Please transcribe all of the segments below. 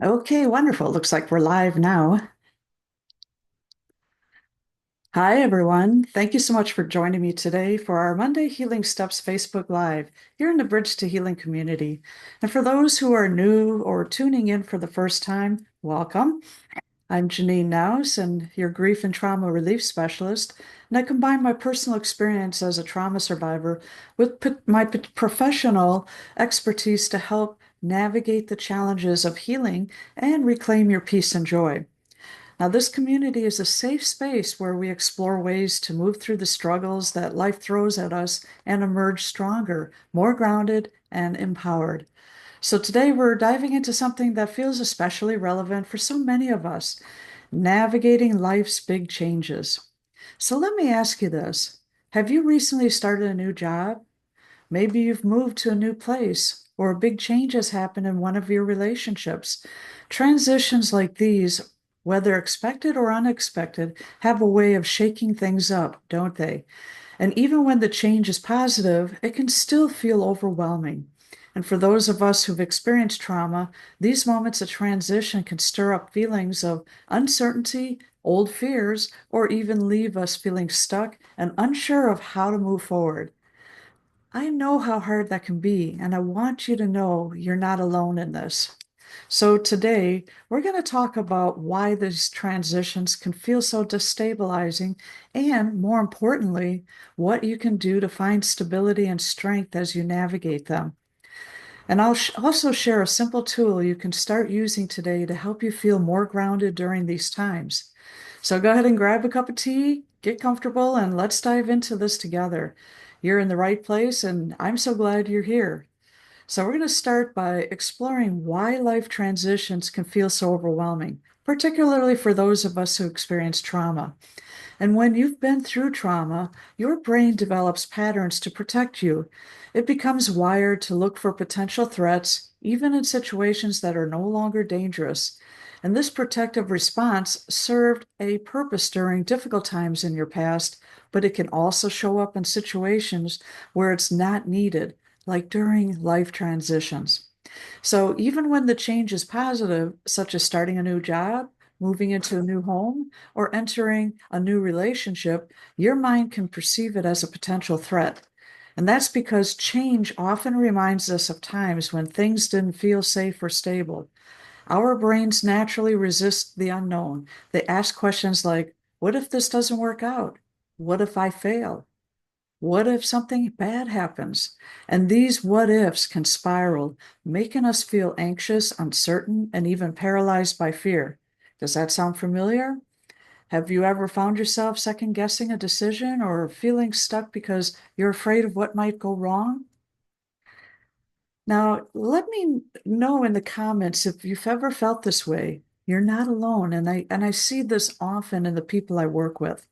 Okay, wonderful. Looks like we're live now. Hi, everyone. Thank you so much for joining me today for our Monday Healing Steps Facebook Live here in the Bridge to Healing community. And for those who are new or tuning in for the first time, welcome. I'm Janine Naus, and your grief and trauma relief specialist. And I combine my personal experience as a trauma survivor with my professional expertise to help navigate the challenges of healing and reclaim your peace and joy. Now, this community is a safe space where we explore ways to move through the struggles that life throws at us and emerge stronger, more grounded, and empowered. So, today we're diving into something that feels especially relevant for so many of us: navigating life's big changes. So, let me ask you this. Have you recently started a new job? Maybe you've moved to a new place, or a big change has happened in one of your relationships. Transitions like these, whether expected or unexpected, have a way of shaking things up, don't they? And even when the change is positive, it can still feel overwhelming. And for those of us who've experienced trauma, these moments of transition can stir up feelings of uncertainty, old fears, or even leave us feeling stuck and unsure of how to move forward. I know how hard that can be, and I want you to know you're not alone in this. So, today we're going to talk about why these transitions can feel so destabilizing, and more importantly, what you can do to find stability and strength as you navigate them. And I'll also share a simple tool you can start using today to help you feel more grounded during these times. So go ahead and grab a cup of tea, get comfortable, and let's dive into this together. You're in the right place, and I'm so glad you're here. So, we're going to start by exploring why life transitions can feel so overwhelming, particularly for those of us who experience trauma. And when you've been through trauma, your brain develops patterns to protect you. It becomes wired to look for potential threats, even in situations that are no longer dangerous. And this protective response served a purpose during difficult times in your past, but it can also show up in situations where it's not needed, like during life transitions. So even when the change is positive, such as starting a new job, moving into a new home, or entering a new relationship, your mind can perceive it as a potential threat. And that's because change often reminds us of times when things didn't feel safe or stable. Our brains naturally resist the unknown. They ask questions like, what if this doesn't work out? What if I fail? What if something bad happens? And these what ifs can spiral, making us feel anxious, uncertain, and even paralyzed by fear. Does that sound familiar? Have you ever found yourself second guessing a decision or feeling stuck because you're afraid of what might go wrong? Now, let me know in the comments if you've ever felt this way. You're not alone, and I see this often in the people I work with.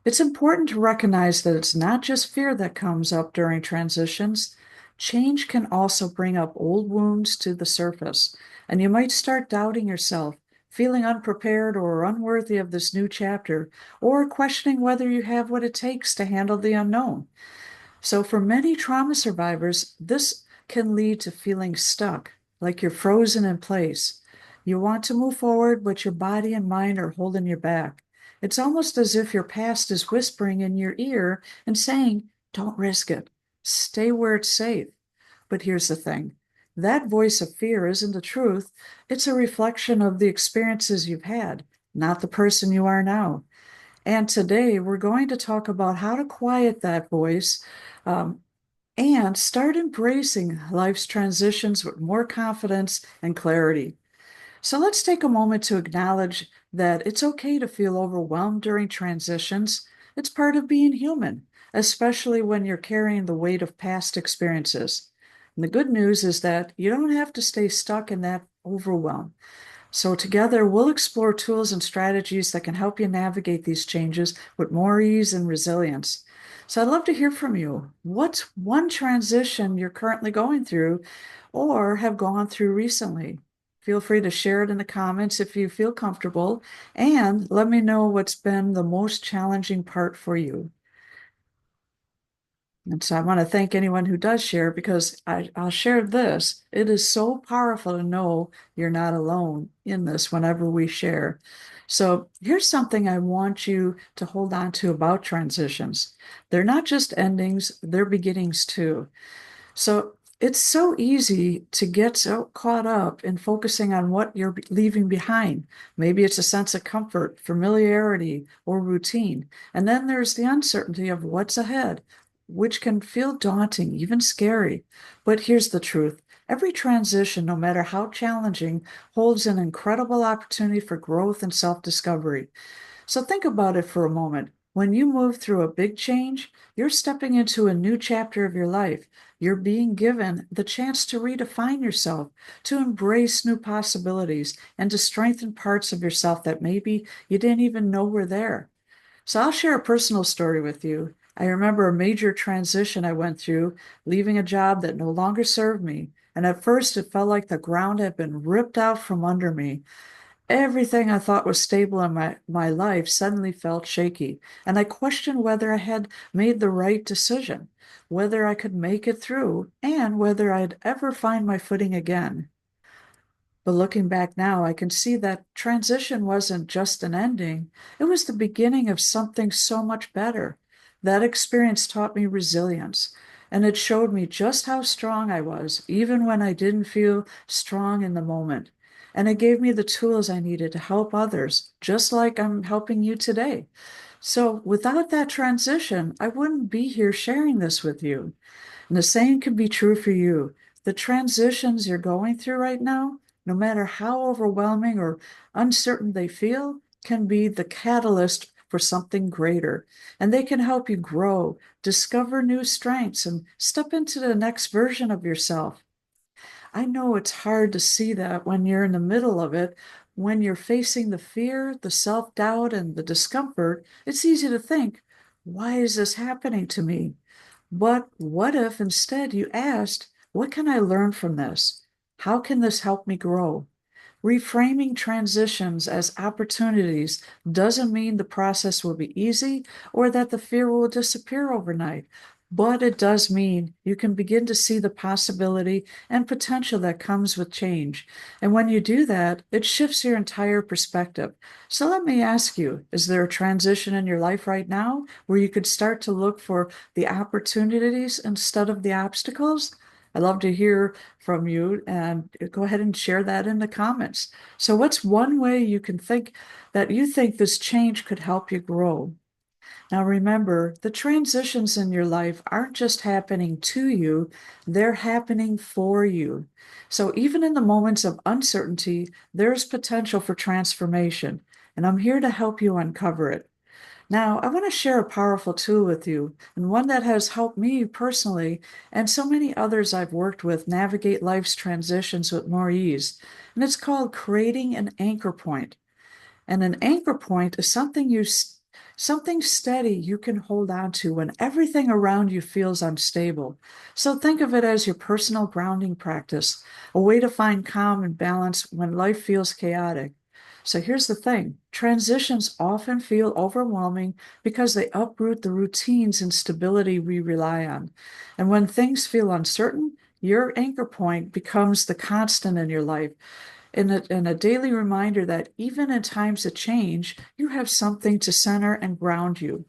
It's important to recognize that it's not just fear that comes up during transitions. Change can also bring up old wounds to the surface, and you might start doubting yourself, feeling unprepared or unworthy of this new chapter, or questioning whether you have what it takes to handle the unknown. So, for many trauma survivors, this can lead to feeling stuck, like you're frozen in place. You want to move forward, but your body and mind are holding you back. It's almost as if your past is whispering in your ear and saying, don't risk it. Stay where it's safe. But here's the thing, that voice of fear isn't the truth. It's a reflection of the experiences you've had, not the person you are now. And today we're going to talk about how to quiet that voice, um, and start embracing life's transitions with more confidence and clarity. So let's take a moment to acknowledge that it's okay to feel overwhelmed during transitions. It's part of being human, especially when you're carrying the weight of past experiences. And the good news is that you don't have to stay stuck in that overwhelm. So, together, we'll explore tools and strategies that can help you navigate these changes with more ease and resilience. So, I'd love to hear from you. What's one transition you're currently going through or have gone through recently? Feel free to share it in the comments if you feel comfortable, and let me know what's been the most challenging part for you. And so I want to thank anyone who does share because I'll share this. It is so powerful to know you're not alone in this whenever we share. So here's something I want you to hold on to about transitions. They're not just endings, they're beginnings too. So it's so easy to get so caught up in focusing on what you're leaving behind. Maybe it's a sense of comfort, familiarity, or routine. And then there's the uncertainty of what's ahead, which can feel daunting, even scary. But here's the truth. Every transition, no matter how challenging, holds an incredible opportunity for growth and self-discovery. So think about it for a moment. When you move through a big change, you're stepping into a new chapter of your life. You're being given the chance to redefine yourself, to embrace new possibilities, and to strengthen parts of yourself that maybe you didn't even know were there. So I'll share a personal story with you. I remember a major transition I went through, leaving a job that no longer served me. And at first, it felt like the ground had been ripped out from under me. Everything I thought was stable in my life suddenly felt shaky, and I questioned whether I had made the right decision, whether I could make it through, and whether I'd ever find my footing again. But looking back now, I can see that transition wasn't just an ending, it was the beginning of something so much better. That experience taught me resilience, and it showed me just how strong I was, even when I didn't feel strong in the moment. And it gave me the tools I needed to help others, just like I'm helping you today. So without that transition, I wouldn't be here sharing this with you. And the same can be true for you. The transitions you're going through right now, no matter how overwhelming or uncertain they feel, can be the catalyst for something greater. And they can help you grow, discover new strengths, and step into the next version of yourself. I know it's hard to see that when you're in the middle of it. When you're facing the fear, the self doubt, and the discomfort, it's easy to think, why is this happening to me? But what if instead you asked, what can I learn from this? How can this help me grow? Reframing transitions as opportunities doesn't mean the process will be easy or that the fear will disappear overnight, but it does mean you can begin to see the possibility and potential that comes with change. And when you do that, it shifts your entire perspective. So let me ask you, is there a transition in your life right now where you could start to look for the opportunities instead of the obstacles? I'd love to hear from you and go ahead and share that in the comments. So, what's one way you can think that you think this change could help you grow? Now, remember, the transitions in your life aren't just happening to you, they're happening for you. So, even in the moments of uncertainty, there's potential for transformation, and I'm here to help you uncover it. Now, I want to share a powerful tool with you, and one that has helped me personally and so many others I've worked with navigate life's transitions with more ease. And it's called creating an anchor point. And an anchor point is something steady you can hold on to when everything around you feels unstable. So think of it as your personal grounding practice, a way to find calm and balance when life feels chaotic. So here's the thing. Transitions often feel overwhelming because they uproot the routines and stability we rely on. And when things feel uncertain, your anchor point becomes the constant in your life, and a daily reminder that even in times of change, you have something to center and ground you.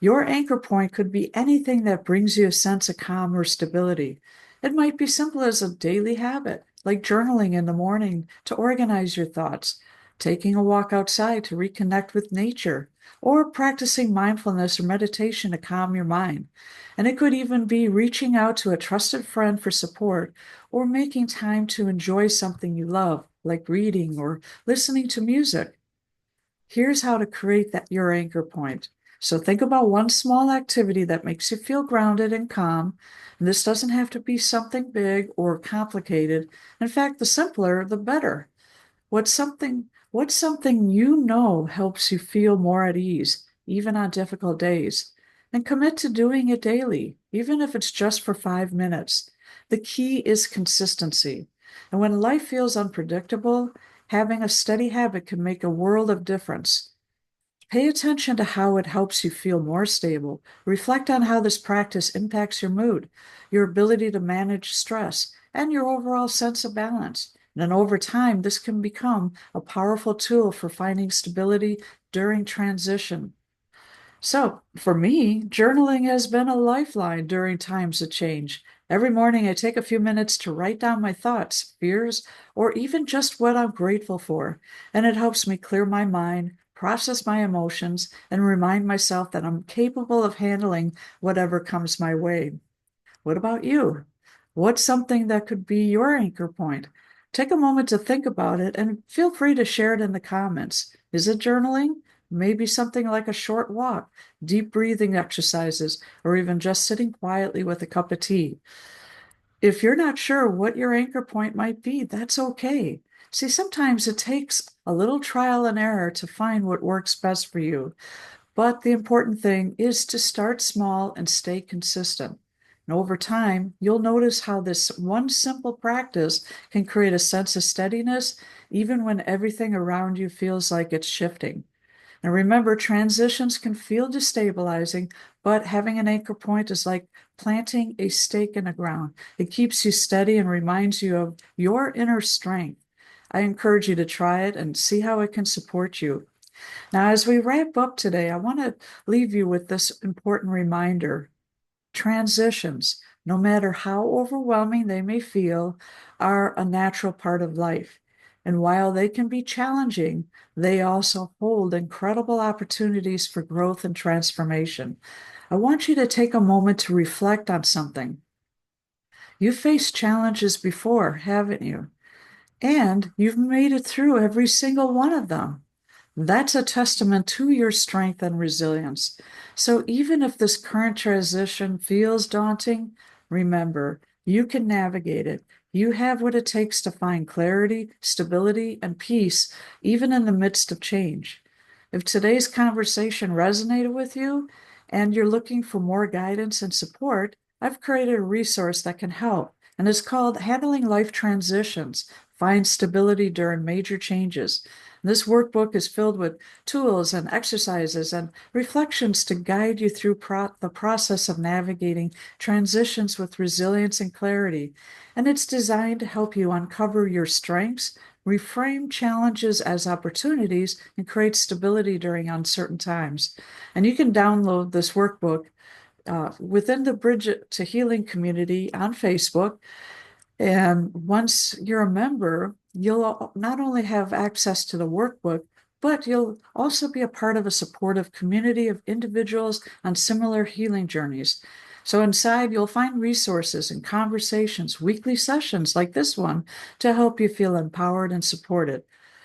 Your anchor point could be anything that brings you a sense of calm or stability. It might be simple as a daily habit, like journaling in the morning to organize your thoughts, taking a walk outside to reconnect with nature, or practicing mindfulness or meditation to calm your mind. And it could even be reaching out to a trusted friend for support or making time to enjoy something you love, like reading or listening to music. Here's how to create that your anchor point. So think about one small activity that makes you feel grounded and calm. And this doesn't have to be something big or complicated. In fact, the simpler, the better. What's something you know helps you feel more at ease, even on difficult days? And commit to doing it daily, even if it's just for 5 minutes. The key is consistency. And when life feels unpredictable, having a steady habit can make a world of difference. Pay attention to how it helps you feel more stable. Reflect on how this practice impacts your mood, your ability to manage stress, and your overall sense of balance. And then over time, this can become a powerful tool for finding stability during transition. So, for me, journaling has been a lifeline during times of change. Every morning, I take a few minutes to write down my thoughts, fears, or even just what I'm grateful for. And it helps me clear my mind, process my emotions, and remind myself that I'm capable of handling whatever comes my way. What about you? What's something that could be your anchor point? Take a moment to think about it and feel free to share it in the comments. Is it journaling? Maybe something like a short walk, deep breathing exercises, or even just sitting quietly with a cup of tea. If you're not sure what your anchor point might be, that's okay. See, sometimes it takes a little trial and error to find what works best for you. But the important thing is to start small and stay consistent. And over time, you'll notice how this one simple practice can create a sense of steadiness, even when everything around you feels like it's shifting. And remember, transitions can feel destabilizing, but having an anchor point is like planting a stake in the ground. It keeps you steady and reminds you of your inner strength. I encourage you to try it and see how it can support you. Now, as we wrap up today, I want to leave you with this important reminder. Transitions, no matter how overwhelming they may feel, are a natural part of life. And while they can be challenging, they also hold incredible opportunities for growth and transformation. I want you to take a moment to reflect on something. You've faced challenges before, haven't you? And you've made it through every single one of them. That's a testament to your strength and resilience. So even if this current transition feels daunting, remember, you can navigate it. You have what it takes to find clarity, stability, and peace, even in the midst of change. If today's conversation resonated with you and you're looking for more guidance and support, I've created a resource that can help, and it's called Handling Life Transitions. Find stability during major changes. This workbook is filled with tools and exercises and reflections to guide you through the process of navigating transitions with resilience and clarity. And it's designed to help you uncover your strengths, reframe challenges as opportunities, and create stability during uncertain times. And you can download this workbook within the Bridge to Healing community on Facebook. And once you're a member, you'll not only have access to the workbook, but you'll also be a part of a supportive community of individuals on similar healing journeys. So inside, you'll find resources and conversations, weekly sessions like this one to help you feel empowered and supported.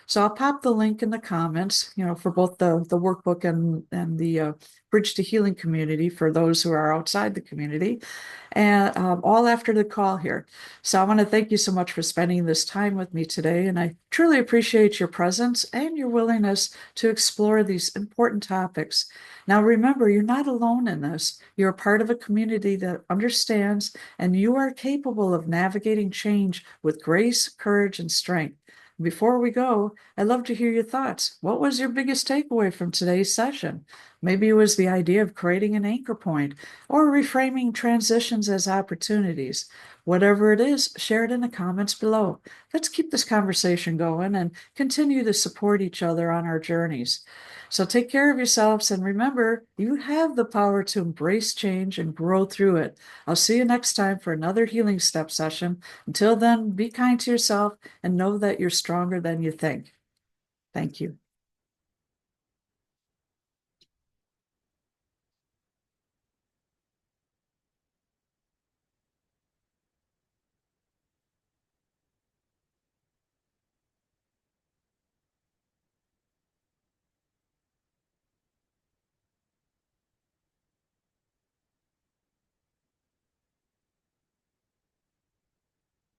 So I'll pop the link in the comments, for both the workbook and the Bridge to Healing community for those who are outside the community, and all after the call here. So I want to thank you so much for spending this time with me today, and I truly appreciate your presence and your willingness to explore these important topics. Now, remember, you're not alone in this. You're a part of a community that understands, and you are capable of navigating change with grace, courage, and strength. Before we go, I'd love to hear your thoughts. What was your biggest takeaway from today's session? Maybe it was the idea of creating an anchor point or reframing transitions as opportunities. Whatever it is, share it in the comments below. Let's keep this conversation going and continue to support each other on our journeys. So take care of yourselves and remember, you have the power to embrace change and grow through it. I'll see you next time for another Healing Step session. Until then, be kind to yourself and know that you're stronger than you think. Thank you.